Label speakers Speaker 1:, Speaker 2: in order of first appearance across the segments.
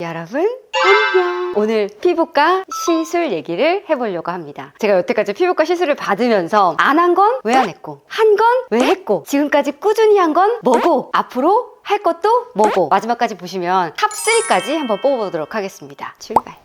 Speaker 1: 여러분 안녕. 오늘 피부과 시술 얘기를 해보려고 합니다. 제가 여태까지 피부과 시술을 받으면서 안 한 건 왜 안 했고, 한 건 왜 했고, 지금까지 꾸준히 한 건 뭐고, 앞으로 할 것도 뭐고, 마지막까지 보시면 탑3까지 한번 뽑아보도록 하겠습니다. 출발.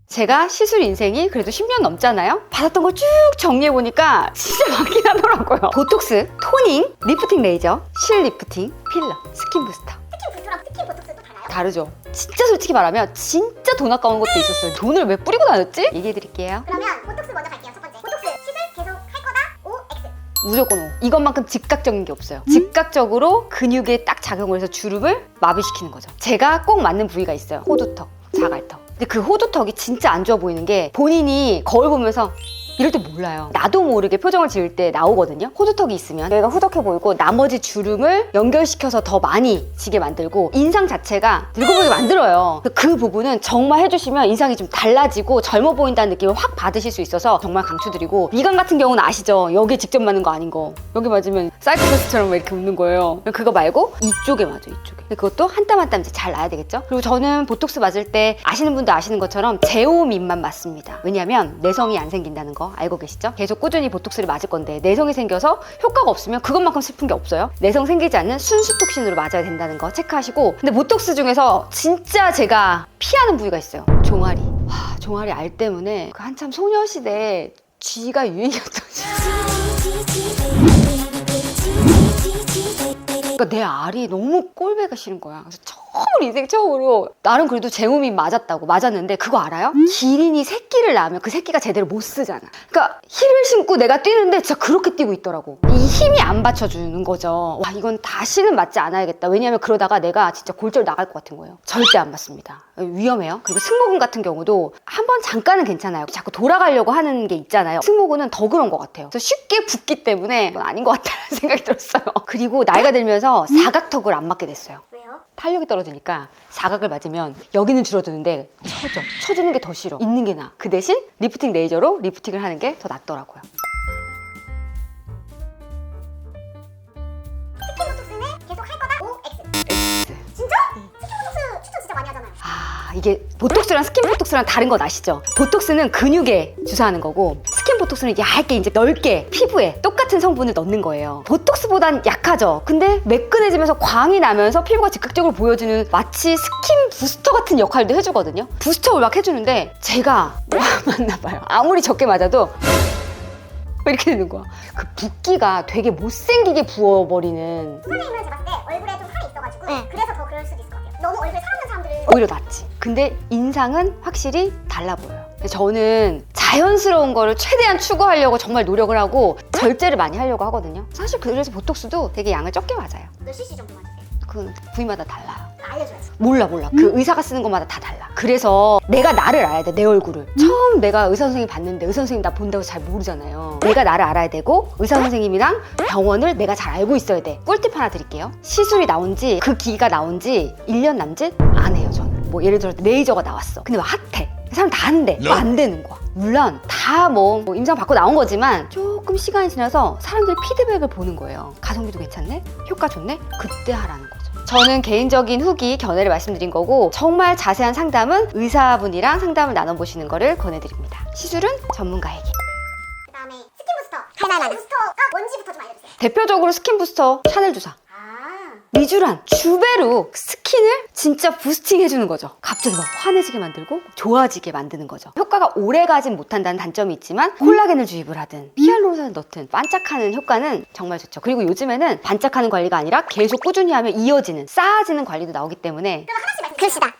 Speaker 1: 제가 시술 인생이 그래도 10년 넘잖아요? 받았던 걸 쭉 정리해보니까 진짜 많긴 하더라고요. 보톡스, 토닝, 리프팅 레이저, 실 리프팅, 필러, 스킨 부스터.
Speaker 2: 스킨 부스랑 스킨 보톡스도 달라요?
Speaker 1: 다르죠. 진짜 솔직히 말하면 진짜 돈 아까운 것도 있었어요. 돈을 왜 뿌리고 다녔지? 얘기해드릴게요.
Speaker 2: 그러면 보톡스 먼저 갈게요. 첫 번째 보톡스 시술 계속 할 거다? O, X.
Speaker 1: 무조건 O. 이것만큼 즉각적인 게 없어요. 즉각적으로 근육에 딱 작용을 해서 주름을 마비시키는 거죠. 제가 꼭 맞는 부위가 있어요. 호두턱, 자갈턱. 근데 그 호두턱이 진짜 안 좋아 보이는 게 본인이 거울 보면서 이럴 때 몰라요. 나도 모르게 표정을 지을 때 나오거든요. 호두턱이 있으면 얘가 후덕해 보이고 나머지 주름을 연결시켜서 더 많이 지게 만들고 인상 자체가 늙어 보이게 만들어요. 그 부분은 정말 해주시면 인상이 좀 달라지고 젊어 보인다는 느낌을 확 받으실 수 있어서 정말 강추드리고, 미간 같은 경우는 아시죠? 여기에 직접 맞는 거 아닌 거. 여기 맞으면 사이코패스처럼 왜 이렇게 웃는 거예요. 그거 말고 이쪽에 맞아요. 이쪽에. 근데 그것도 한 땀 한 땀 이제 잘 나야 되겠죠? 그리고 저는 보톡스 맞을 때 아시는 분도 아시는 것처럼 제오민만 맞습니다. 왜냐면 내성이 안 생긴다는 거 알고 계시죠? 계속 꾸준히 보톡스를 맞을 건데 내성이 생겨서 효과가 없으면 그것만큼 슬픈 게 없어요. 내성 생기지 않는 순수 톡신으로 맞아야 된다는 거 체크하시고, 근데 보톡스 중에서 진짜 제가 피하는 부위가 있어요. 종아리. 와, 종아리 알 때문에 그 한참 소녀시대 쥐가 유행이었던 그러니까 내 알이 너무 꼴배가 싫은 거야. 그래서 처음으로 인생 처음으로, 나름 그래도 제몸이 맞았는데 그거 알아요? 기린이 새끼를 낳으면 그 새끼가 제대로 못 쓰잖아. 그러니까 힐을 신고 내가 뛰는데 진짜 그렇게 뛰고 있더라고. 이 힘이 안 받쳐주는 거죠. 와, 이건 다시는 맞지 않아야겠다. 왜냐면 그러다가 내가 진짜 골절 나갈 것 같은 거예요. 절대 안 맞습니다. 위험해요. 그리고 승모근 같은 경우도 한번 잠깐은 괜찮아요. 자꾸 돌아가려고 하는 게 있잖아요. 승모근은 더 그런 것 같아요. 그래서 쉽게 붓기 때문에 이건 아닌 것 같다는 생각이 들었어요. 그리고 나이가 들면서 사각턱을 안 맞게 됐어요.
Speaker 2: 왜요?
Speaker 1: 탄력이 떨어지니까 사각을 맞으면 여기는 줄어드는데 쳐주는 게 더 싫어. 있는 게 나아. 그 대신 리프팅 레이저로 리프팅을 하는 게 더 낫더라고요.
Speaker 2: 스킨 보톡스는 계속 할 거다? O, X.
Speaker 1: X.
Speaker 2: 진짜? 스킨 보톡스 추천 진짜 많이 하잖아요.
Speaker 1: 이게 보톡스랑 스킨 보톡스랑 다른 건 아시죠? 보톡스는 근육에 주사하는 거고, 스킨 보톡스는 얇게 이제 넓게 피부에 똑같은 성분을 넣는 거예요. 보톡스보단 약하죠. 근데 매끈해지면서 광이 나면서 피부가 즉각적으로 보여주는 마치 스킨 부스터 같은 역할도 해주거든요. 부스터를 막 해주는데 제가 맞나 봐요. 아무리 적게 맞아도 왜 이렇게 되는 거야? 그 붓기가 되게 못생기게 부어버리는.
Speaker 2: 선생님은 제가 봤을 때 얼굴에 좀 살이 있어가지고 그래서 더 그럴 수도 있을 것 같아요. 너무 얼굴에 살 없는 사람들은
Speaker 1: 오히려 낫지. 근데 인상은 확실히 달라 보여요. 저는 자연스러운 거를 최대한 추구하려고 정말 노력을 하고 절제를 많이 하려고 하거든요. 사실 그래서 보톡스도 되게 양을 적게 맞아요.
Speaker 2: 몇 cc 정도 맞으세요?
Speaker 1: 그 부위마다 달라요.
Speaker 2: 알려줘야지.
Speaker 1: 몰라. 그 의사가 쓰는 것마다 다 달라. 그래서 내가 나를 알아야 돼. 내 얼굴을. 처음 내가 의사 선생님 봤는데 의사 선생님 나 본다고 잘 모르잖아요. 내가 나를 알아야 되고, 의사 선생님이랑 병원을 내가 잘 알고 있어야 돼. 꿀팁 하나 드릴게요. 시술이 나온 지, 그 기기가 나온 지 1년 남짓 안 해요, 저는. 뭐 예를 들어 레이저가 나왔어. 근데 막 핫해. 사람 다 하는데 안 되는 거야. 물론 다 뭐 임상 받고 나온 거지만 조금 시간이 지나서 사람들이 피드백을 보는 거예요. 가성비도 괜찮네? 효과 좋네? 그때 하라는 거죠. 저는 개인적인 후기, 견해를 말씀드린 거고, 정말 자세한 상담은 의사분이랑 상담을 나눠보시는 거를 권해드립니다. 시술은 전문가에게.
Speaker 2: 그 다음에 스킨 부스터. 할만한 부스터가 뭔지부터 좀 알려주세요.
Speaker 1: 대표적으로 스킨 부스터 샤넬 주사,
Speaker 2: 아,
Speaker 1: 미주란, 주베룩, 스킨을 진짜 부스팅 해주는 거죠. 갑자기 막 환해지게 만들고 좋아지게 만드는 거죠. 효과가 오래 가진 못한다는 단점이 있지만 콜라겐을 주입을 하든 히알루론산을 넣든 반짝하는 효과는 정말 좋죠. 그리고 요즘에는 반짝하는 관리가 아니라 계속 꾸준히 하면 이어지는, 쌓아지는 관리도 나오기 때문에
Speaker 2: 그럼 하나씩 말씀해주세요. 글씨다.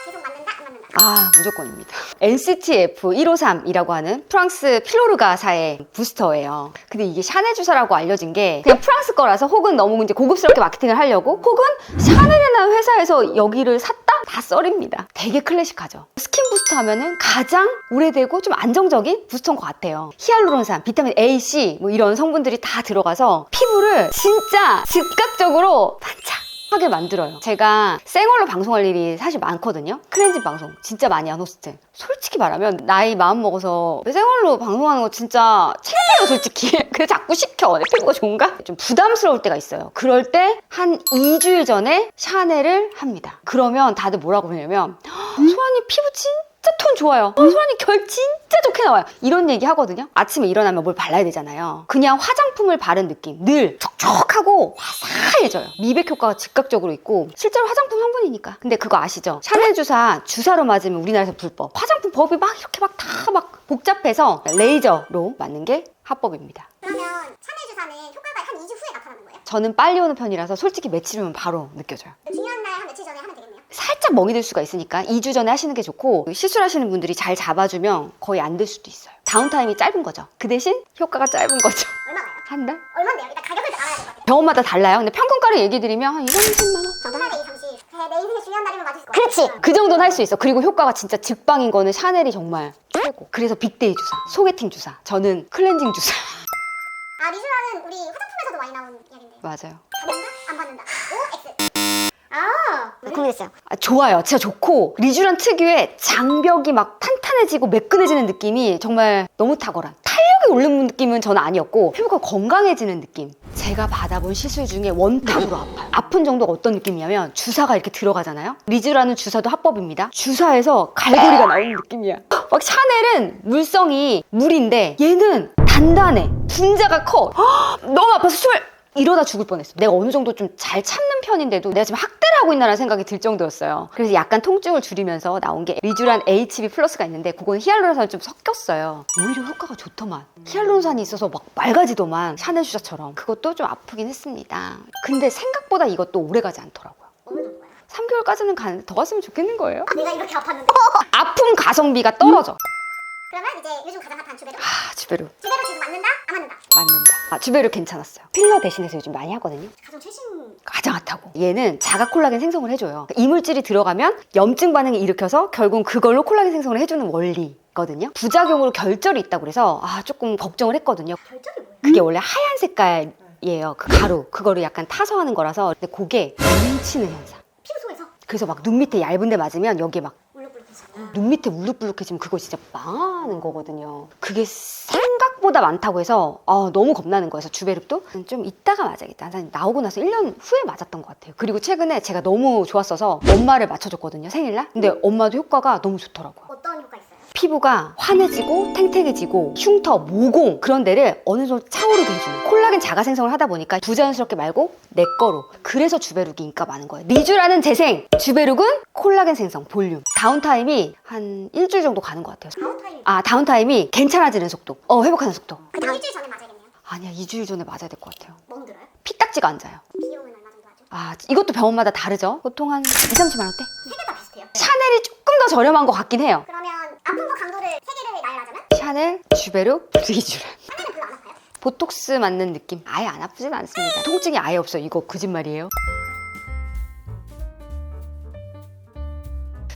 Speaker 2: 계속 맞는다? 안 맞는다?
Speaker 1: 무조건입니다. NCTF153이라고 하는 프랑스 필로르가사의 부스터예요. 근데 이게 샤넬 주사라고 알려진 게 그냥 프랑스 거라서, 혹은 너무 이제 고급스럽게 마케팅을 하려고, 혹은 샤넬이라는 회사에서 여기를 샀다? 다 썰입니다. 되게 클래식하죠. 스킨 부스터 하면은 가장 오래되고 좀 안정적인 부스터인 것 같아요. 히알루론산, 비타민 A, C 뭐 이런 성분들이 다 들어가서 피부를 진짜 즉각적으로 반짝 하게 만들어요. 제가 생얼로 방송할 일이 사실 많거든요. 클렌징 방송 진짜 많이 한 호스트. 솔직히 말하면 나이 마음 먹어서 생얼로 방송하는 거 진짜 창피해요 솔직히. 근데 자꾸 시켜. 내 피부가 좋은가? 좀 부담스러울 때가 있어요. 그럴 때 한 2주일 전에 샤넬을 합니다. 그러면 다들 뭐라고 그러냐면 소아님 피부 진짜 톤 좋아요. 소아님 결 진짜 좋게 나와요. 이런 얘기 하거든요. 아침에 일어나면 뭘 발라야 되잖아요. 그냥 화장품을 바른 느낌. 늘 촉촉하고 화사해져요. 미백 효과가 즉각적으로 있고 실제로 화장품 성분이니까. 근데 그거 아시죠? 샤넬 주사로 맞으면 우리나라에서 불법. 화장품 법이 막 이렇게 막 다 막 복잡해서 레이저로 맞는 게 합법입니다.
Speaker 2: 그러면 샤넬 주사는 효과가 한 2주 후에 나타나는 거예요?
Speaker 1: 저는 빨리 오는 편이라서 솔직히 며칠 후면 바로 느껴져요.
Speaker 2: 중요한 날 한 며칠 전에 하면 되겠네요.
Speaker 1: 살짝 멍이 들 수가 있으니까 2주 전에 하시는 게 좋고 시술하시는 분들이 잘 잡아주면 거의 안 될 수도 있어요. 다운타임이 짧은 거죠. 그 대신 효과가 짧은 거죠.
Speaker 2: 얼마나요?
Speaker 1: 한 달?
Speaker 2: 얼마인데요? 일단 가격을 좀 알아야 될 것 같아요.
Speaker 1: 병원마다 달라요. 근데 평균가를 얘기 드리면 한 2, 30만 원?
Speaker 2: 저도 하루에 2, 30. 내 인생의 중요한 날이면 맞을 것 같아요.
Speaker 1: 그렇지! 그 정도는 할 수 있어. 그리고 효과가 진짜 직방인 거는 샤넬이 정말 최고. 그래서 빅데이 주사, 소개팅 주사, 저는 클렌징 주사.
Speaker 2: 아, 리쥬라는 우리 화장품에서도 많이 나오는 이야기인데.
Speaker 1: 맞아요.
Speaker 2: 받는다? 안 받는다. O, X. 아, 궁금했어요.
Speaker 1: 아, 좋아요. 진짜 좋고 리쥬란 특유의 장벽이 막 탄탄해지고 매끈해지는 느낌이 정말 너무 탁월한 탄력이 오르는 느낌은 저는 아니었고 피부가 건강해지는 느낌. 제가 받아본 시술 중에 원탑으로 아파요. 아픈 정도가 어떤 느낌이냐면 주사가 이렇게 들어가잖아요. 리쥬라는 주사도 합법입니다. 주사에서 갈고리가 나오는 느낌이야. 막 샤넬은 물성이 물인데 얘는 단단해. 분자가 커. 너무 아파서 이러다 죽을 뻔했어. 내가 어느 정도 좀 잘 참는 편인데도 내가 지금 학대를 하고 있나라는 생각이 들 정도였어요. 그래서 약간 통증을 줄이면서 나온 게 리쥬란 HB 플러스가 있는데 그거는 히알루론산이 좀 섞였어요. 오히려 효과가 좋더만. 히알루론산이 있어서 막 맑아지더만. 샤넬 주사처럼. 그것도 좀 아프긴 했습니다. 근데 생각보다 이것도 오래가지 않더라고요.
Speaker 2: 어느 정도야?
Speaker 1: 3개월까지는 가는데 더 갔으면 좋겠는 거예요.
Speaker 2: 아, 내가 이렇게 아팠는데.
Speaker 1: 아픔 가성비가 떨어져.
Speaker 2: 그러면 이제 요즘 가장 핫한 주베르.
Speaker 1: 주베르
Speaker 2: 주베르 지금 맞는다? 안 맞는다?
Speaker 1: 맞는다. 주베르 괜찮았어요. 필러 대신해서 요즘 많이 하거든요.
Speaker 2: 가장 최신.
Speaker 1: 가장 핫하고 얘는 자가 콜라겐 생성을 해줘요. 이물질이 들어가면 염증 반응을 일으켜서 결국 그걸로 콜라겐 생성을 해주는 원리거든요. 부작용으로 결절이 있다고 그래서 조금 걱정을 했거든요.
Speaker 2: 결정이 뭐예요?
Speaker 1: 그게 원래 하얀 색깔이에요. 그 가루 그거를 약간 타서 하는 거라서 근데 그게 뭉치는 현상.
Speaker 2: 피부 속에서
Speaker 1: 그래서 막 눈 밑에 얇은 데 맞으면 여기에 막
Speaker 2: 울룩울룩해지고.
Speaker 1: 눈 밑에 울룩불룩해지면 그거 진짜 망하는 거거든요. 그게 생각보다 많다고 해서 너무 겁나는 거여서 주베르도 좀 이따가 맞아야겠다. 한 나오고 나서 1년 후에 맞았던 것 같아요. 그리고 최근에 제가 너무 좋았어서 엄마를 맞춰줬거든요. 생일날. 근데 엄마도 효과가 너무 좋더라고요.
Speaker 2: 어떤 효과 있어요?
Speaker 1: 피부가 환해지고 탱탱해지고 흉터, 모공 그런 데를 어느 정도 차오르게 해주는 콜라겐 자가 생성을 하다 보니까 부자연스럽게 말고 내 거로. 그래서 주베룩이 인기가 많은 거예요. 리쥬라는 재생, 주베룩은 콜라겐 생성, 볼륨. 다운타임이 한 일주일 정도 가는 것 같아요.
Speaker 2: 다운타임.
Speaker 1: 다운타임이 괜찮아지는 속도, 회복하는 속도.
Speaker 2: 그 다음 일주일 전에 맞아야겠네요.
Speaker 1: 아니야, 2주일 전에 맞아야 될 것 같아요.
Speaker 2: 멍들어요?
Speaker 1: 피딱지가 안 자요.
Speaker 2: 비용은 얼마 정도 하죠?
Speaker 1: 이것도 병원마다 다르죠. 보통 한 2, 30만 원대?
Speaker 2: 세 개 다 비슷해요.
Speaker 1: 샤넬이 조금 더 저렴한 것 같긴 해요.
Speaker 2: 그러면 아픔과 강도를 세 개를 나열하자면?
Speaker 1: 샤넬, 주베룩, 리쥬란.
Speaker 2: 샤넬은 별로 안 아파요?
Speaker 1: 보톡스 맞는 느낌. 아예 안 아프진 않습니다. 통증이 아예 없어요. 이거 거짓말이에요.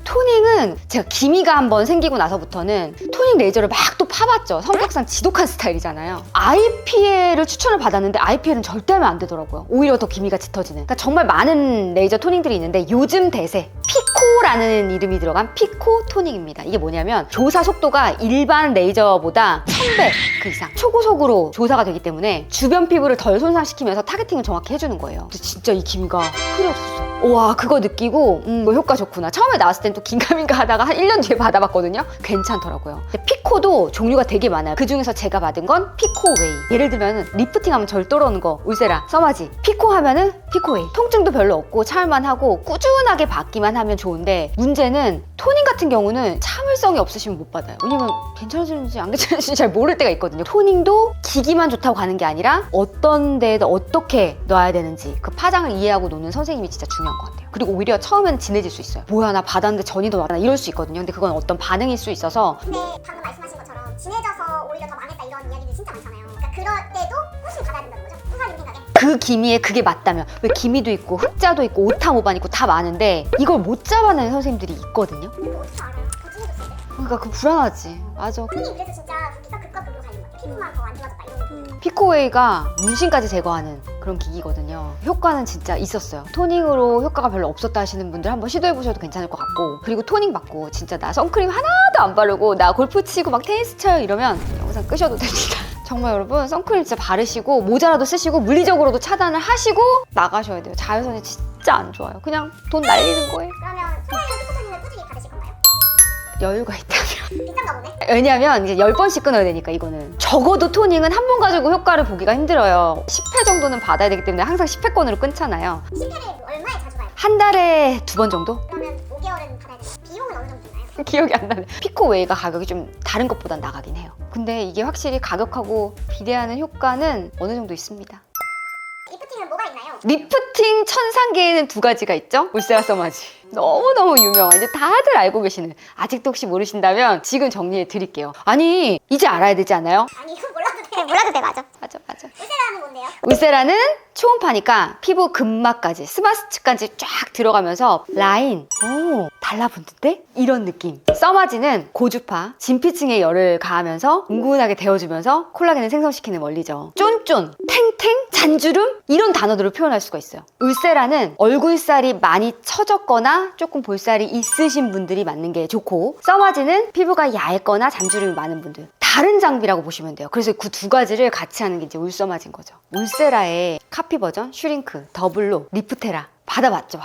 Speaker 1: 토닝은 제가 기미가 한번 생기고 나서부터는 토닝 레이저를 막 또 파봤죠. 성격상 지독한 스타일이잖아요. IPL을 추천을 받았는데 IPL은 절대 하면 안 되더라고요. 오히려 더 기미가 짙어지는. 그러니까 정말 많은 레이저 토닝들이 있는데 요즘 대세 피코라는 이름이 들어간 피코 토닝입니다. 이게 뭐냐면 조사 속도가 일반 레이저보다 1000배 그 이상 초고속으로 조사가 되기 때문에 주변 피부를 덜 손상시키면서 타겟팅을 정확히 해주는 거예요. 그래서 진짜 이 기미가 흐려졌어. 와, 그거 느끼고 뭐 효과 좋구나. 처음에 나왔을 땐 또 긴가민가 하다가 한 1년 뒤에 받아봤거든요. 괜찮더라고요. 근데 피코도 종류가 되게 많아요. 그 중에서 제가 받은 건 피코웨이. 예를 들면 리프팅 하면 절 떨어오는 거 울세라, 써마지. 피코 하면은 피코웨이. 통증도 별로 없고 참을만 하고 꾸준하게 받기만 하면 좋은데 문제는 토닝 같은 경우는 참을성이 없으시면 못 받아요. 왜냐면 괜찮아지는지 안 괜찮아지는지 잘 모를 때가 있거든요. 토닝도 기기만 좋다고 가는 게 아니라 어떤 데에다 어떻게 놔야 되는지 그 파장을 이해하고 놓는 선생님이 진짜 중요한 것 같아요. 그리고 오히려 처음에는 진해질 수 있어요. 뭐야, 나 받았는데 전이 더 나나 이럴 수 있거든요. 근데 그건 어떤 반응일 수 있어서.
Speaker 2: 근데 방금 말씀하신 것처럼 진해져서 오히려 더 망했다 이런 이야기들 진짜 많잖아요. 그러니까 그럴 때도 훨씬 받아야 된다는 거죠? 후사님 생각에?
Speaker 1: 그 기미에 그게 맞다면. 왜 기미도 있고 흑자도 있고 오타모반 있고 다 많은데 이걸 못 잡아내는 선생님들이 있거든요.
Speaker 2: 근데 그거 어떻게 알아요? 더 진해졌을 때?
Speaker 1: 그러니까 그거 불안하지. 맞아.
Speaker 2: 선생님 그래서 진짜 후기가 극과 극으로 갈린 것 같아요. 피부만 더 안 좋아졌다 이런 거.
Speaker 1: 피코웨이가 문신까지 제거하는 그런 기기거든요. 효과는 진짜 있었어요. 토닝으로 효과가 별로 없었다 하시는 분들 한번 시도해보셔도 괜찮을 것 같고, 그리고 토닝 받고 진짜 나 선크림 하나도 안 바르고 나 골프 치고 막 테니스 쳐요 이러면 영상 끄셔도 됩니다. 정말 여러분 선크림 진짜 바르시고 모자라도 쓰시고 물리적으로도 차단을 하시고 나가셔야 돼요. 자외선이 진짜 안 좋아요. 그냥 돈 날리는 거예요.
Speaker 2: 그러면 소라이랑 피부토닉을 꾸준히 받으실 건가요?
Speaker 1: 여유가 있다면.
Speaker 2: 비싼가 보네.
Speaker 1: 왜냐면 이제 10번씩 끊어야 되니까 이거는. 적어도 토닝은 한 번 가지고 효과를 보기가 힘들어요. 10회 정도는 받아야 되기 때문에 항상 10회권으로 끊잖아요.
Speaker 2: 10회를 얼마에 자주 봐요?
Speaker 1: 한 달에 2번 정도?
Speaker 2: 그러면 5개월은 받아야 되나요? 비용은 어느 정도 드나요?
Speaker 1: 기억이 안 나네. 피코웨이가 가격이 좀 다른 것보단 나가긴 해요. 근데 이게 확실히 가격하고 비례하는 효과는 어느 정도 있습니다.
Speaker 2: 리프팅은 뭐가 있나요?
Speaker 1: 리프팅 천상계에는 2가지가 있죠? 울세라 써마지. 너무너무 유명한, 이제 다들 알고 계시는. 아직도 혹시 모르신다면 지금 정리해 드릴게요. 아니, 이제 알아야 되지 않아요?
Speaker 2: 아니 이거 몰라도 돼. 몰라도 돼, 맞아.
Speaker 1: 맞아.
Speaker 2: 울세라는 뭔데요?
Speaker 1: 울세라는 초음파니까 피부 근막까지 스마스츠까지 쫙 들어가면서 라인, 오, 달라붙는데? 이런 느낌. 써마지는 고주파, 진피층에 열을 가하면서 은근하게 데워주면서 콜라겐을 생성시키는 원리죠. 쫀쫀, 탱탱, 잔주름 이런 단어들을 표현할 수가 있어요. 울세라는 얼굴살이 많이 처졌거나 조금 볼살이 있으신 분들이 맞는 게 좋고, 써마지는 피부가 얇거나 잔주름이 많은 분들, 다른 장비라고 보시면 돼요. 그래서 그 2가지를 같이 하는 게 이제 울써마지인 거죠. 울세라의 카피 버전, 슈링크, 더블로, 리프테라 받아봤죠.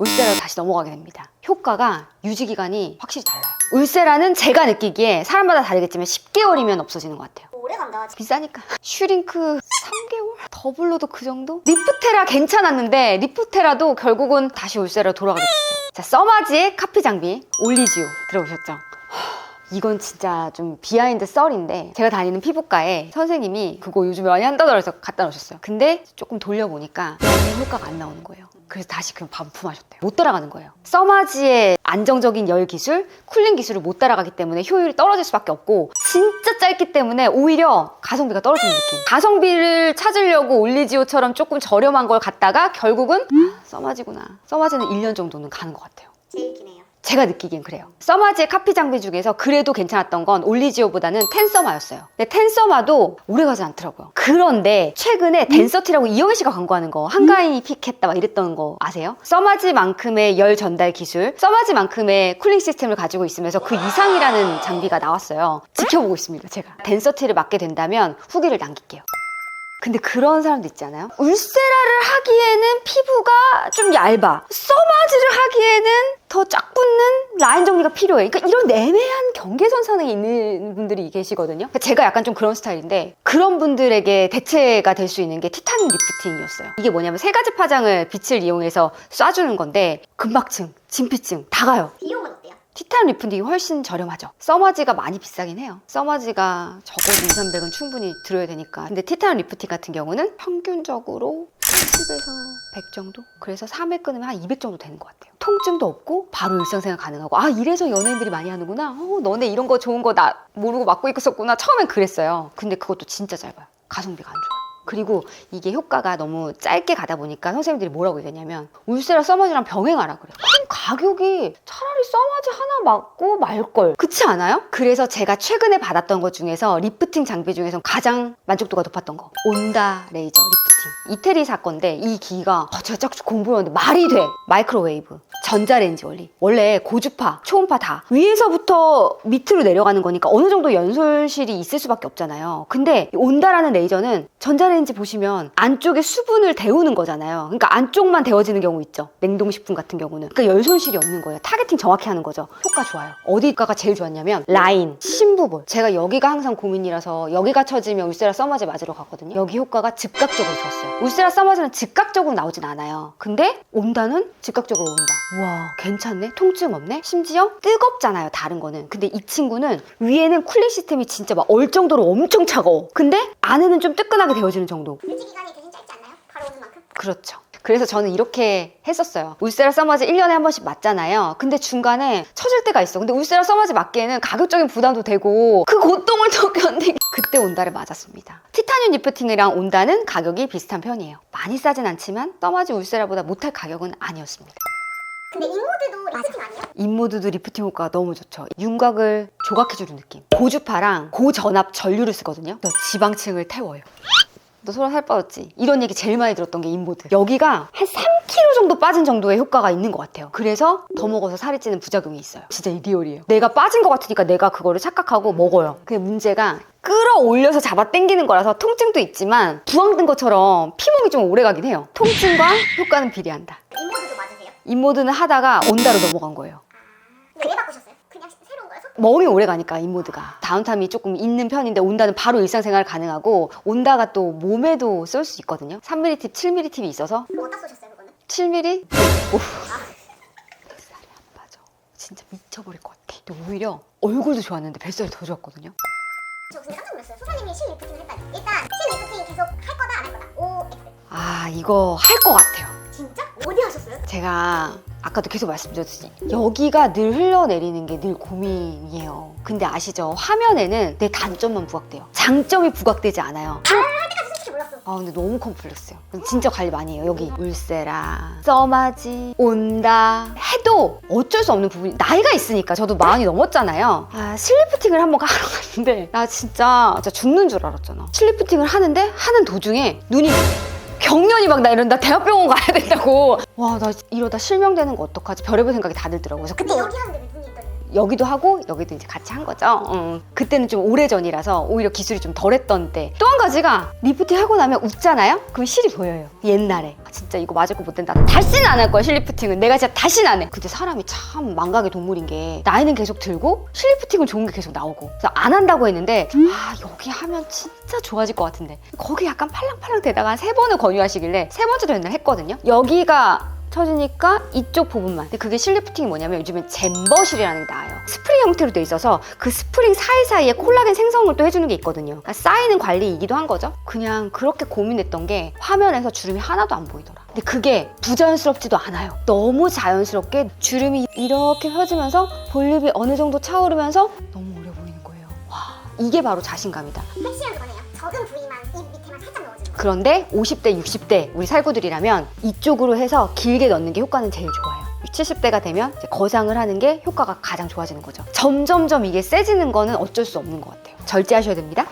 Speaker 1: 울세라로 다시 넘어가게 됩니다. 효과가 유지기간이 확실히 달라요. 울세라는 제가 느끼기에 사람마다 다르겠지만 10개월이면 없어지는 것 같아요.
Speaker 2: 오래 간다.
Speaker 1: 비싸니까. 슈링크 3개월? 더블로도 그 정도? 리프테라 괜찮았는데 리프테라도 결국은 다시 울세라로 돌아가게 됐어요. 자, 써마지의 카피 장비 올리지오 들어보셨죠? 이건 진짜 좀 비하인드 썰인데, 제가 다니는 피부과에 선생님이 그거 요즘에 많이 한다고 해서 갖다 놓으셨어요. 근데 조금 돌려보니까 너무 효과가 안 나오는 거예요. 그래서 다시 그냥 반품하셨대요. 못 따라가는 거예요. 써마지의 안정적인 열 기술, 쿨링 기술을 못 따라가기 때문에 효율이 떨어질 수밖에 없고, 진짜 짧기 때문에 오히려 가성비가 떨어지는 느낌. 가성비를 찾으려고 올리지오처럼 조금 저렴한 걸 갖다가 결국은 써마지구나. 써마지는 1년 정도는 가는 것 같아요.
Speaker 2: 제일 기네요.
Speaker 1: 제가 느끼기엔 그래요. 써마지의 카피 장비 중에서 그래도 괜찮았던 건 올리지오보다는 텐서마였어요. 근데 텐서마도 오래가지 않더라고요. 그런데 최근에 덴서티라고 이영애 씨가 광고하는 거, 한가인이 픽했다 막 이랬던 거 아세요? 써마지만큼의 열 전달 기술, 써마지만큼의 쿨링 시스템을 가지고 있으면서 그 이상이라는 장비가 나왔어요. 지켜보고 있습니다, 제가. 덴서티를 맡게 된다면 후기를 남길게요. 근데 그런 사람도 있지 않아요? 울세라를 하기에는 피부가 좀 얇아. 써마지를 하기에는 더 쫙 붙는 라인 정리가 필요해. 그러니까 이런 애매한 경계선상에 있는 분들이 계시거든요. 그러니까 제가 약간 좀 그런 스타일인데, 그런 분들에게 대체가 될 수 있는 게 티타늄 리프팅이었어요. 이게 뭐냐면 3가지 파장을 빛을 이용해서 쏴주는 건데 근막층, 진피층 다 가요.
Speaker 2: 비용은 어때요?
Speaker 1: 티타늄 리프팅이 훨씬 저렴하죠. 써마지가 많이 비싸긴 해요. 써마지가 적어도 200~300은 충분히 들어야 되니까. 근데 티타늄 리프팅 같은 경우는 평균적으로 80에서 100 정도? 그래서 3회 끊으면 한 200 정도 되는 것 같아요. 통증도 없고 바로 일상생활 가능하고, 아, 이래서 연예인들이 많이 하는구나. 너네 이런 거 좋은 거 나 모르고 맞고 있었구나. 처음엔 그랬어요. 근데 그것도 진짜 짧아요. 가성비가 안 좋아요. 그리고 이게 효과가 너무 짧게 가다 보니까 선생님들이 뭐라고 얘기했냐면, 울세라 써마지랑 병행하라 그래요. 그럼 가격이 차라리 써마지 하나 맞고 말걸. 그렇지 않아요? 그래서 제가 최근에 받았던 것 중에서 리프팅 장비 중에서 가장 만족도가 높았던 거, 온다 레이저 리프팅. 이태리 사건인데 이 기기가 제가 쫙 공부해봤는데 말이 돼. 마이크로웨이브, 전자레인지 원리, 원래 고주파, 초음파 다 위에서부터 밑으로 내려가는 거니까 어느 정도 연솔실이 있을 수밖에 없잖아요. 근데 온다라는 레이저는 전자레인지 보시면 안쪽에 수분을 데우는 거잖아요. 그러니까 안쪽만 데워지는 경우 있죠. 냉동식품 같은 경우는. 그러니까 연솔실이 없는 거예요. 타겟팅 정확히 하는 거죠. 효과 좋아요. 어디가가 제일 좋았냐면 라인, 심부볼. 제가 여기가 항상 고민이라서 여기가 처지면 울세라 써마지 맞으러 가거든요. 여기 효과가 즉각적으로 좋았어요. 울세라 써마지는 즉각적으로 나오진 않아요. 근데 온다는 즉각적으로 온다. 우와, 괜찮네? 통증 없네? 심지어 뜨겁잖아요, 다른 거는. 근데 이 친구는 위에는 쿨링 시스템이 진짜 막 얼 정도로 엄청 차가워. 근데 안에는 좀 뜨끈하게 데워지는 정도.
Speaker 2: 유지기간이 대신 짧지 않나요? 바로 오는 만큼?
Speaker 1: 그렇죠. 그래서 저는 이렇게 했었어요. 울세라 써마지 1년에 한 번씩 맞잖아요. 근데 중간에 처질 때가 있어. 근데 울세라 써마지 맞기에는 가격적인 부담도 되고 그 고통을 더 견디기. 그때 온다를 맞았습니다. 티타늄 리프팅이랑 온다는 가격이 비슷한 편이에요. 많이 싸진 않지만 써마지 울세라보다 못할 가격은 아니었습니다.
Speaker 2: 근데 인모드도 리프팅 아니에요?
Speaker 1: 인모드도 리프팅 효과가 너무 좋죠. 윤곽을 조각해주는 느낌. 고주파랑 고전압 전류를 쓰거든요. 그래서 지방층을 태워요. 너 소라 살 빠졌지? 이런 얘기 제일 많이 들었던 게 인보드. 여기가 한 3kg 정도 빠진 정도의 효과가 있는 것 같아요. 그래서 더 먹어서 살이 찌는 부작용이 있어요. 진짜 이 리얼이에요. 내가 빠진 것 같으니까 내가 그거를 착각하고 먹어요. 근데 문제가 끌어올려서 잡아 당기는 거라서 통증도 있지만 부항 뜬 것처럼 피멍이 좀 오래 가긴 해요. 통증과 효과는 비례한다.
Speaker 2: 인모드도 맞으세요?
Speaker 1: 인모드는 하다가 온다로 넘어간 거예요.
Speaker 2: 근데 왜 바꾸셨어요? 그냥 새로운 거여서?
Speaker 1: 멍이 오래 가니까 인모드가. 다운타임이 조금 있는 편인데 온다는 바로 일상생활 가능하고 온다가 또 몸에도 쓸 수 있거든요. 3mm 팁, 7mm 팁이 있어서
Speaker 2: 그거 어디다 쏘셨어요 그거는?
Speaker 1: 7mm? 오. 뱃살이 안 빠져. 진짜 미쳐버릴 것 같아. 근데 오히려 얼굴도 좋았는데 뱃살이 더 좋았거든요.
Speaker 2: 저 근데 깜짝 놀랐어요. 소사님이 실 리프팅을 했다니. 일단 실 리프팅 계속 할 거다 안 할 거다? OX.
Speaker 1: 아 이거 할 것 같아요.
Speaker 2: 진짜? 어디 하셨어요?
Speaker 1: 제가 아까도 계속 말씀드렸듯이 여기가 늘 흘러내리는 게 늘 고민이에요. 근데 아시죠? 화면에는 내 단점만 부각돼요. 장점이 부각되지 않아요.
Speaker 2: 할 때까지 솔직히 몰랐어.
Speaker 1: 아 근데 너무 컴플렉스예요. 진짜 관리 많이 해요. 여기 울세라, 써마지, 온다 해도 어쩔 수 없는 부분이 나이가 있으니까 저도 40이 넘었잖아요. 아 슬리프팅을 한번 하러 갔는데 나 진짜 죽는 줄 알았잖아. 슬리프팅을 하는데 하는 도중에 눈이 경련이 막 나 이런다. 대학병원 가야 된다고. 와 나 이러다 실명되는 거 어떡하지? 별의별 생각이 다 들더라고요. 그래서
Speaker 2: 근데 여기 하는데 왜 눈이 있더니?
Speaker 1: 여기도 하고 여기도 이제 같이 한 거죠. 그때는 좀 오래전이라서 오히려 기술이 좀 덜했던 때. 또 한 가지가 리프팅 하고 나면 웃잖아요? 그럼 실이 보여요. 옛날에. 아, 진짜 이거 맞을 거 못 된다. 다시는 안 할 거야 실리프팅은. 내가 진짜 다시는 안 해. 근데 사람이 참 망각의 동물인 게 나이는 계속 들고 실리프팅은 좋은 게 계속 나오고. 그래서 안 한다고 했는데 아 여기 하면 진짜 좋아질 것 같은데 거기 약간 팔랑팔랑 되다가 한 3번을 권유하시길래 3번째도 맨날 했거든요. 여기가 쳐지니까 이쪽 부분만. 근데 그게 실리프팅이 뭐냐면 요즘엔 잼버실이라는 게 나와요. 스프링 형태로 돼 있어서 그 스프링 사이사이에 콜라겐 생성을 또 해주는 게 있거든요. 그러니까 쌓이는 관리이기도 한 거죠. 그냥 그렇게 고민했던 게 화면에서 주름이 하나도 안 보이더라. 근데 그게 부자연스럽지도 않아요. 너무 자연스럽게 주름이 이렇게 펴지면서 볼륨이 어느 정도 차오르면서 너무 어려 보이는 거예요. 와, 이게 바로 자신감이다.
Speaker 2: 핵심은 그거네요. 적은 부위만 입 밑에만 살짝 넣어주는 거.
Speaker 1: 그런데 50대, 60대 우리 살구들이라면 이쪽으로 해서 길게 넣는 게 효과는 제일 좋아요. 70대가 되면 이제 거상을 하는 게 효과가 가장 좋아지는 거죠. 점점점 이게 세지는 거는 어쩔 수 없는 것 같아요. 절제하셔야 됩니다.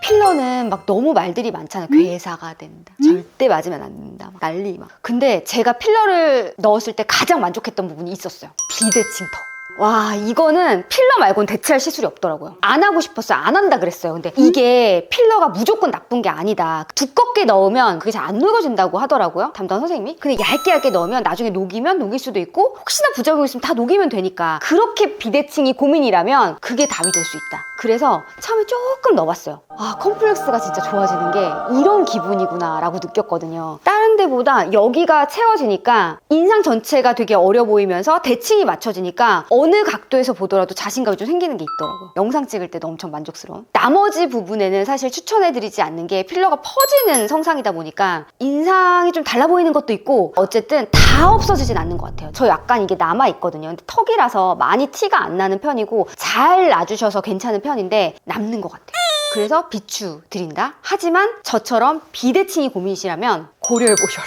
Speaker 1: 필러는 막 너무 말들이 많잖아요. 괴사가 된다. 절대 맞으면 안 된다. 막 난리 막. 근데 제가 필러를 넣었을 때 가장 만족했던 부분이 있었어요. 비대칭 턱. 와 이거는 필러 말고는 대체할 시술이 없더라고요. 안 하고 싶었어요. 안 한다 그랬어요. 근데 이게 필러가 무조건 나쁜 게 아니다. 두껍게 넣으면 그게 잘 안 녹여진다고 하더라고요. 담당 선생님이. 근데 얇게 넣으면 나중에 녹이면 녹일 수도 있고 혹시나 부작용 있으면 다 녹이면 되니까 그렇게 비대칭이 고민이라면 그게 답이 될 수 있다. 그래서 처음에 조금 넣어봤어요. 아 컴플렉스가 진짜 좋아지는 게 이런 기분이구나 라고 느꼈거든요. 다른 데보다 여기가 채워지니까 인상 전체가 되게 어려 보이면서 대칭이 맞춰지니까 어느 각도에서 보더라도 자신감이 좀 생기는 게 있더라고요. 영상 찍을 때도 엄청 만족스러운. 나머지 부분에는 사실 추천해드리지 않는 게 필러가 퍼지는 성상이다 보니까 인상이 좀 달라 보이는 것도 있고 어쨌든 다 없어지진 않는 것 같아요. 저 약간 이게 남아있거든요. 근데 턱이라서 많이 티가 안 나는 편이고 잘 놔주셔서 괜찮은 편인데 남는 것 같아요. 그래서 비추 드린다. 하지만 저처럼 비대칭이 고민이시라면 고려해보셔라.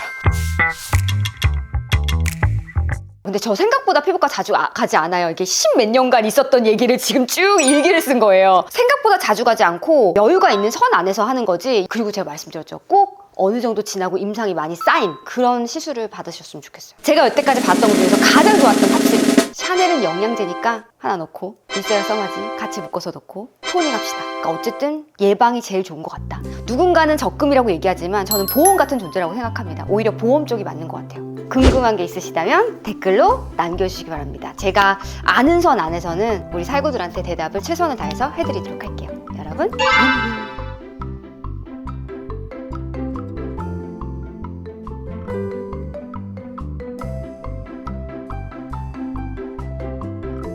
Speaker 1: 근데 저 생각보다 피부과 자주 가지 않아요. 이게 10몇 년간 있었던 얘기를 지금 쭉 일기를 쓴 거예요. 생각보다 자주 가지 않고 여유가 있는 선 안에서 하는 거지. 그리고 제가 말씀드렸죠. 꼭 어느 정도 지나고 임상이 많이 쌓인 그런 시술을 받으셨으면 좋겠어요. 제가 여태까지 봤던 것 중에서 가장 좋았던 탑3. 샤넬은 영양제니까 하나 넣고 울세라 써마지 같이 묶어서 넣고 토닝합시다. 그러니까 어쨌든 예방이 제일 좋은 것 같다. 누군가는 적금이라고 얘기하지만 저는 보험 같은 존재라고 생각합니다. 오히려 보험 쪽이 맞는 것 같아요. 궁금한 게 있으시다면 댓글로 남겨주시기 바랍니다. 제가 아는 선 안에서는 우리 살구들한테 대답을 최선을 다해서 해드리도록 할게요. 여러분 안녕.